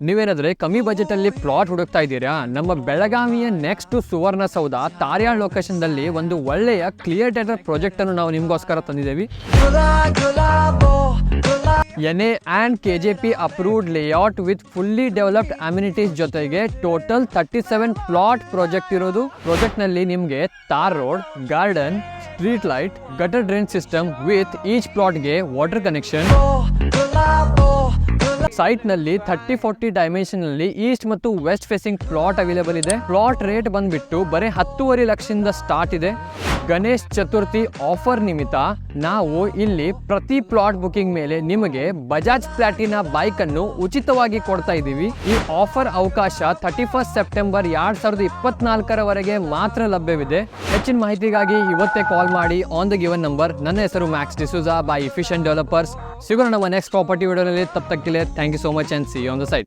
ನೀವೇನಾದ್ರೆ ಕಮ್ಮಿ ಬಜೆಟ್ ಅಲ್ಲಿ ಪ್ಲಾಟ್ ಹುಡುಕ್ತಾ ಇದ್ದೀರಾ? ನಮ್ಮ ಬೆಳಗಾವಿಯ ನೆಕ್ಸ್ಟ್ ಸುವರ್ಣಸೌಧ ತಾರ್ಯಾಳ್ ಲೊಕೇಶನ್ ದಲ್ಲಿ ಒಂದು ಒಳ್ಳೆಯ ಕ್ಲಿಯರ್ ಡೇಟಾ ಪ್ರಾಜೆಕ್ಟ್ ಅನ್ನು ನಾವು ನಿಮ್ಗೋಸ್ಕರ ತಂದಿದ್ದೇವೆ. NA and KJP approved layout with fully developed amenities ಜೊತೆಗೆ ಟೋಟಲ್ 37 ಪ್ಲಾಟ್ ಪ್ರಾಜೆಕ್ಟ್ ಇರೋದು. ಪ್ರಾಜೆಕ್ಟ್ ನಲ್ಲಿ ನಿಮ್ಗೆ tar road, garden, street light, gutter drain system with each ಪ್ಲಾಟ್ಗೆ ವಾಟರ್ ಕನೆಕ್ಷನ್. ಸೈಟ್ ನಲ್ಲಿ 30-40 ಡೈಮೆನ್ಷನ್ ನಲ್ಲಿ ಈಸ್ಟ್ ಮತ್ತು ವೆಸ್ಟ್ ಫೇಸಿಂಗ್ ಪ್ಲಾಟ್ ಅವೈಲೇಬಲ್ ಇದೆ. Plot rate ಬಂದ್ಬಿಟ್ಟು ಬರೀ 10.5 ಲಕ್ಷದಿಂದ ಸ್ಟಾರ್ಟ್ ಇದೆ. ಗಣೇಶ್ ಚತುರ್ಥಿ ಆಫರ್ ನಿಮಿತ್ತ ನಾವು ಇಲ್ಲಿ ಪ್ರತಿ ಪ್ಲಾಟ್ ಬುಕಿಂಗ್ ಮೇಲೆ ನಿಮಗೆ ಬಜಾಜ್ ಪ್ಲಾಟಿನಾ ಬೈಕ್ ಅನ್ನು ಉಚಿತವಾಗಿ ಕೊಡ್ತಾ ಇದ್ದೀವಿ. ಈ ಆಫರ್ ಅವಕಾಶ 31 ಸೆಪ್ಟೆಂಬರ್ 2024 ಮಾತ್ರ ಲಭ್ಯವಿದೆ. ಹೆಚ್ಚಿನ ಮಾಹಿತಿಗಾಗಿ ಇವತ್ತೇ ಕಾಲ್ ಮಾಡಿ ಆನ್ ದ ಗಿವನ್ ನಂಬರ್. ನನ್ನ ಹೆಸರು Max D'Souza by efficient developers. ಸಿಗೋಣ ನಮ್ಮ ನೆಕ್ಸ್ಟ್ ಪ್ರಾಪರ್ಟಿ ವಿಡಿಯೋನಲ್ಲಿ. ತಪ್ಪು ತಕ್ಕಿಲ್ಲ. Thank you so much and see you on the site.